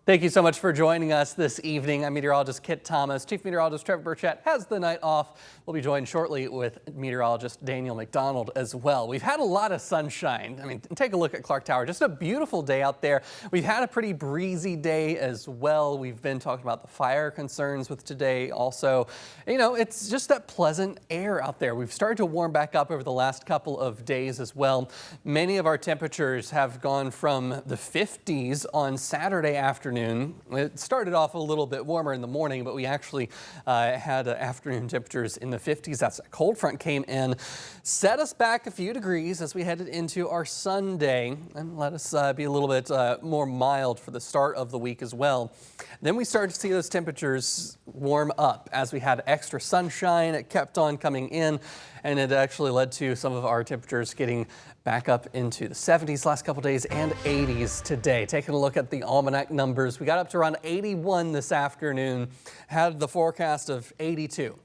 Thank you so much for joining us this evening. I'm meteorologist Kit Thomas. Chief Meteorologist Trevor Burchett has the night off. We'll be joined shortly with meteorologist Daniel McDonald as well. We've had a lot of sunshine. I mean, take a look at Clark Tower. Just a beautiful day out there. We've had a pretty breezy day as well. We've been talking about the fire concerns with today also. You know, it's just that pleasant air out there. We've started to warm back up over the last couple of days as well. Many of our temperatures have gone from the 50s on Saturday afternoon. It started off a little bit warmer in the morning, but we actually had afternoon temperatures in the 50s. That's a cold front came in, set us back a few degrees as we headed into our Sunday, and let us be a little bit more mild for the start of the week as well. Then we started to see those temperatures warm up as we had extra sunshine. It kept on coming in, and it actually led to some of our temperatures getting back up into the 70s last couple days and 80s today. Taking a look at the Almanac numbers, we got up to around 81 this afternoon, had the forecast of 82.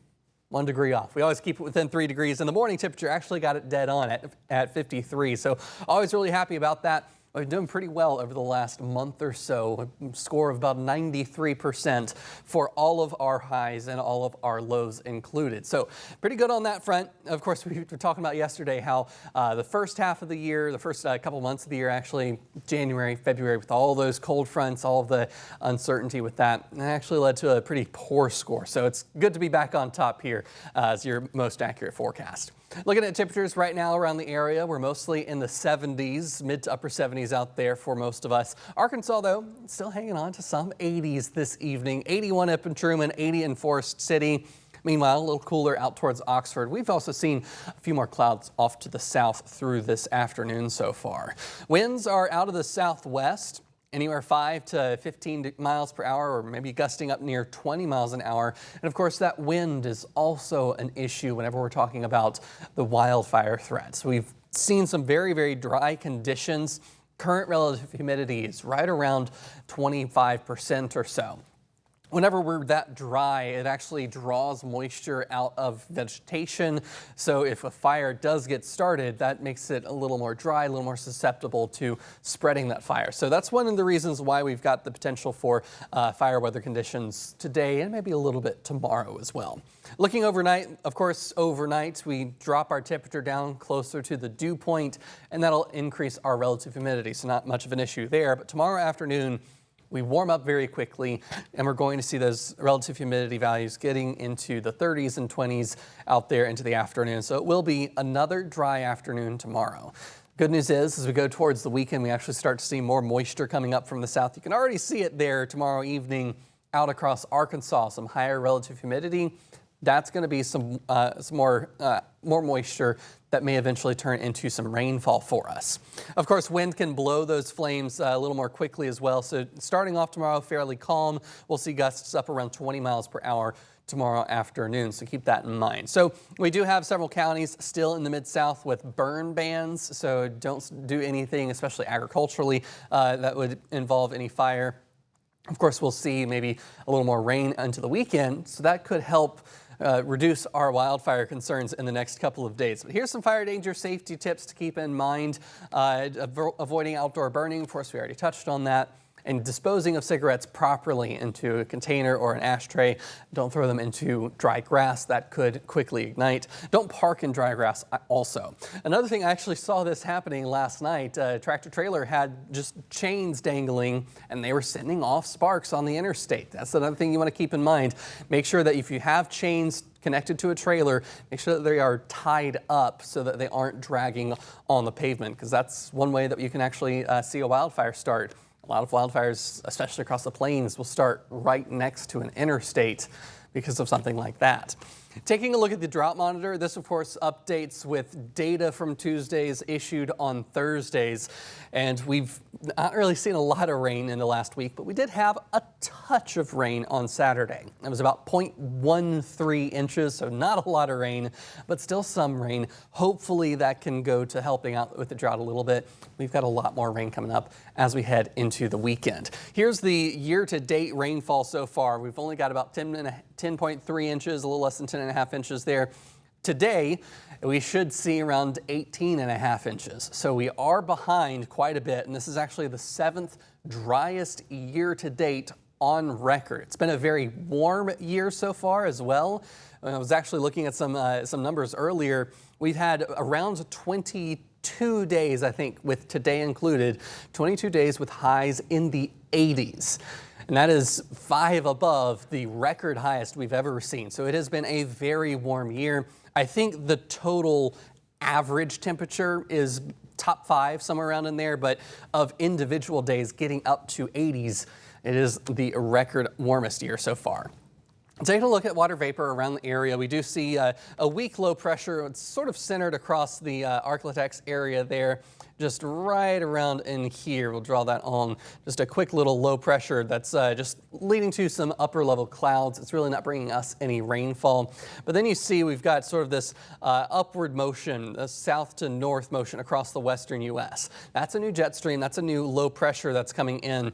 1 degree off. We always keep it within 3 degrees, and the morning temperature actually got it dead on at 53. So always really happy about that. We're doing pretty well over the last month or so, a score of about 93% for all of our highs and all of our lows included. So pretty good on that front. Of course, we were talking about yesterday how the first half of the year, the first couple months of the year, actually January, February, with all those cold fronts, all of the uncertainty with that, it actually led to a pretty poor score. So it's good to be back on top here as your most accurate forecast. Looking at temperatures right now around the area, we're mostly in the 70s, mid to upper 70s out there for most of us. Arkansas, though, still hanging on to some 80s this evening. 81 up in Truman, 80 in Forest City. Meanwhile, a little cooler out towards Oxford. We've also seen a few more clouds off to the south through this afternoon so far. Winds are out of the southwest, anywhere 5 to 15 miles per hour, or maybe gusting up near 20 miles an hour. And of course, that wind is also an issue whenever we're talking about the wildfire threats. We've seen some very, very dry conditions. Current relative humidity is right around 25% or so. Whenever we're that dry, it actually draws moisture out of vegetation. So if a fire does get started, that makes it a little more dry, a little more susceptible to spreading that fire. So that's one of the reasons why we've got the potential for fire weather conditions today and maybe a little bit tomorrow as well. Looking overnight, of course, overnight we drop our temperature down closer to the dew point, and that'll increase our relative humidity. So not much of an issue there. But tomorrow afternoon, we warm up very quickly, and we're going to see those relative humidity values getting into the 30s and 20s out there into the afternoon. So it will be another dry afternoon tomorrow. Good news is, as we go towards the weekend, we actually start to see more moisture coming up from the south. You can already see it there tomorrow evening out across Arkansas, some higher relative humidity. That's going to be some more moisture that may eventually turn into some rainfall for us. Of course, wind can blow those flames a little more quickly as well. So starting off tomorrow, fairly calm. We'll see gusts up around 20 miles per hour tomorrow afternoon, so keep that in mind. So we do have several counties still in the Mid-South with burn bans, so don't do anything, especially agriculturally, that would involve any fire. Of course, we'll see maybe a little more rain into the weekend, so that could help reduce our wildfire concerns in the next couple of days. But here's some fire danger safety tips to keep in mind. Avoiding outdoor burning, of course, we already touched on that. And disposing of cigarettes properly into a container or an ashtray. Don't throw them into dry grass. That could quickly ignite. Don't park in dry grass also. Another thing, I actually saw this happening last night. A tractor trailer had just chains dangling, and they were sending off sparks on the interstate. That's another thing you want to keep in mind. Make sure that if you have chains connected to a trailer, make sure that they are tied up so that they aren't dragging on the pavement, because that's one way that you can actually see a wildfire start. A lot of wildfires, especially across the plains, will start right next to an interstate because of something like that. Taking a look at the drought monitor, this of course updates with data from Tuesdays issued on Thursdays. And we've not really seen a lot of rain in the last week, but we did have a touch of rain on Saturday. It was about 0.13 inches, so not a lot of rain, but still some rain. Hopefully that can go to helping out with the drought a little bit. We've got a lot more rain coming up as we head into the weekend. Here's the year-to-date rainfall so far. We've only got about 10.3 inches, a little less than 10.5 inches there. Today, we should see around 18.5 inches. So we are behind quite a bit, and this is actually the 7th driest year to date on record. It's been a very warm year so far as well. I was actually looking at some numbers earlier. We've had around 22 days, I think, with today included, 22 days with highs in the 80s. And that is 5 above the record highest we've ever seen. So it has been a very warm year. I think the total average temperature is top 5, somewhere around in there, but of individual days getting up to 80s, it is the record warmest year so far. Taking a look at water vapor around the area, we do see a weak low pressure. It's sort of centered across the Arklatex area there, just right around in here. We'll draw that on. Just a quick little low pressure that's just leading to some upper level clouds. It's really not bringing us any rainfall. But then you see we've got sort of this upward motion, a south to north motion across the western U.S. That's a new jet stream. That's a new low pressure that's coming in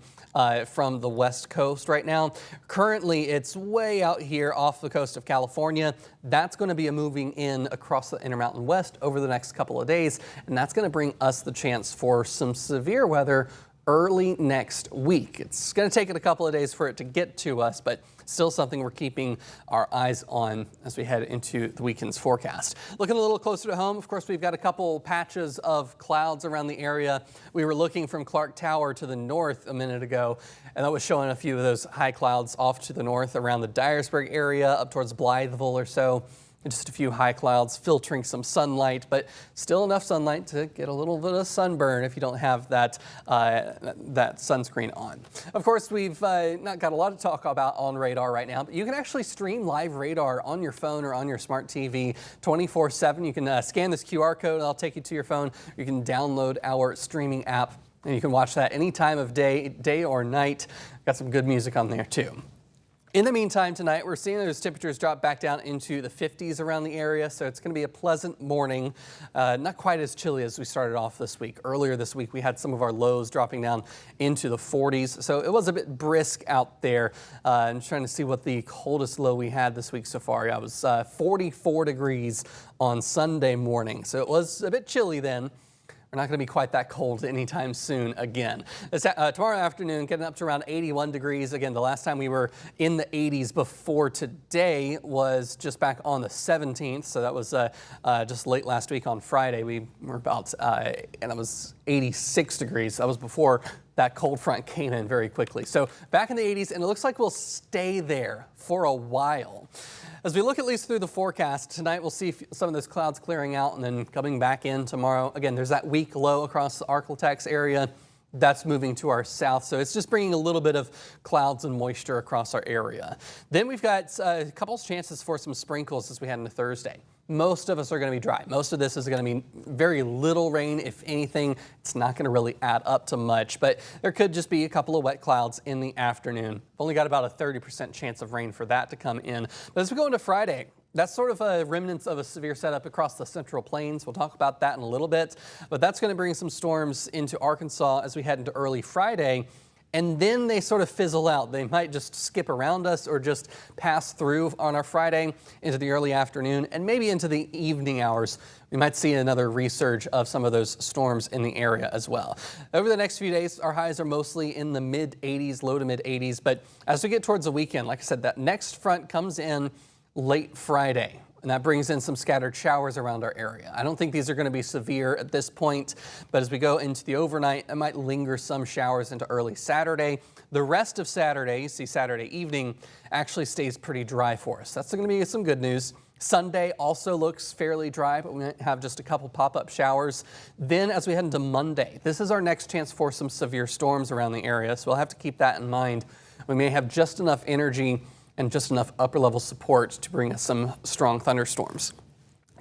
from the west coast right now. Currently, it's way out here off the coast of California. That's going to be moving in across the Intermountain West over the next couple of days, and that's going to bring us the chance for some severe weather early next week. It's going to take it a couple of days for it to get to us, but still something we're keeping our eyes on as we head into the weekend's forecast. Looking a little closer to home, of course, we've got a couple patches of clouds around the area. We were looking from Clark Tower to the north a minute ago, and that was showing a few of those high clouds off to the north around the Dyersburg area, up towards Blytheville or so. Just a few high clouds filtering some sunlight, but still enough sunlight to get a little bit of sunburn if you don't have that sunscreen on. Of course, we've not got a lot to talk about on radar right now, but you can actually stream live radar on your phone or on your smart TV 24/7. You can scan this QR code and I'll take you to your phone. You can download our streaming app and you can watch that any time of day or night. Got some good music on there too. In the meantime, tonight, we're seeing those temperatures drop back down into the 50s around the area, so it's going to be a pleasant morning. Not quite as chilly as we started off this week. Earlier this week, we had some of our lows dropping down into the 40s, so it was a bit brisk out there. I'm trying to see what the coldest low we had this week so far. Yeah, it was 44 degrees on Sunday morning, so it was a bit chilly then. We're not going to be quite that cold anytime soon again. Tomorrow afternoon, getting up to around 81 degrees. Again, the last time we were in the 80s before today was just back on the 17th. So that was just late last week on Friday. We were about, and it was 86 degrees. That was before that cold front came in very quickly. So back in the 80s, and it looks like we'll stay there for a while. As we look at least through the forecast, tonight we'll see some of those clouds clearing out and then coming back in tomorrow. Again, there's that weak low across the Arklatex area. That's moving to our south, so it's just bringing a little bit of clouds and moisture across our area. Then we've got a couple chances for some sprinkles as we head into Thursday. Most of us are going to be dry. Most of this is going to be very little rain. If anything, it's not going to really add up to much, but there could just be a couple of wet clouds in the afternoon. Only got about a 30% chance of rain for that to come in. But as we go into Friday, that's sort of a remnants of a severe setup across the Central Plains. We'll talk about that in a little bit, but that's going to bring some storms into Arkansas as we head into early Friday. And then they sort of fizzle out. They might just skip around us or just pass through on our Friday into the early afternoon and maybe into the evening hours. We might see another resurge of some of those storms in the area as well. Over the next few days, our highs are mostly in the mid 80s, low to mid 80s. But as we get towards the weekend, like I said, that next front comes in late Friday. And that brings in some scattered showers around our area. I don't think these are going to be severe at this point, but as we go into the overnight, it might linger some showers into early Saturday. The rest of Saturday, you see Saturday evening, actually stays pretty dry for us. That's going to be some good news. Sunday also looks fairly dry, but we might have just a couple pop-up showers. Then as we head into Monday, this is our next chance for some severe storms around the area, so we'll have to keep that in mind. We may have just enough energy and just enough upper level support to bring us some strong thunderstorms.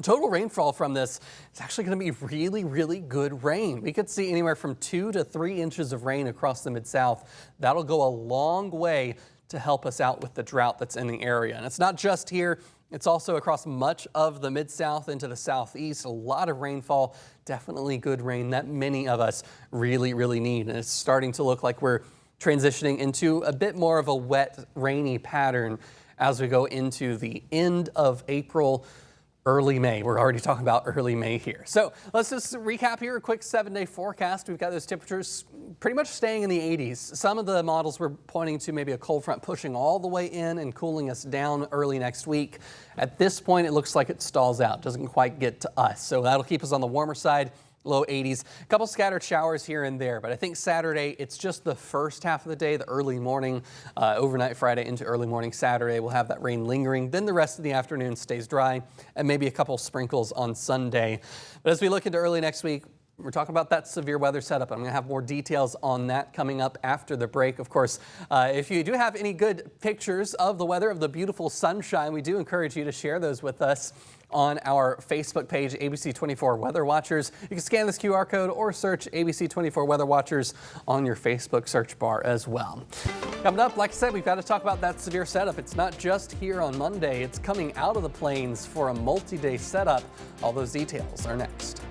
Total rainfall from this is actually going to be really, really good rain. We could see anywhere from 2 to 3 inches of rain across the Mid-South. That'll go a long way to help us out with the drought that's in the area. And it's not just here, it's also across much of the Mid-South into the Southeast. A lot of rainfall, definitely good rain that many of us really, really need. And it's starting to look like we're transitioning into a bit more of a wet, rainy pattern as we go into the end of April, Early May. We're already talking about early May here. So let's just recap here a quick 7-day forecast. We've got those temperatures pretty much staying in the 80s. Some of the models were pointing to maybe a cold front pushing all the way in and cooling us down early next week. At this point, it looks like it stalls out, doesn't quite get to us. So that'll keep us on the warmer side. Low 80s, a couple scattered showers here and there, but I think Saturday, it's just the first half of the day, the early morning, overnight Friday into early morning Saturday. We'll have that rain lingering. Then the rest of the afternoon stays dry and maybe a couple sprinkles on Sunday. But as we look into early next week, we're talking about that severe weather setup. I'm going to have more details on that coming up after the break. Of course, if you do have any good pictures of the weather, of the beautiful sunshine, we do encourage you to share those with us on our Facebook page, ABC 24 Weather Watchers. You can scan this QR code or search ABC 24 Weather Watchers on your Facebook search bar as well. Coming up, like I said, we've got to talk about that severe setup. It's not just here on Monday. It's coming out of the plains for a multi-day setup. All those details are next.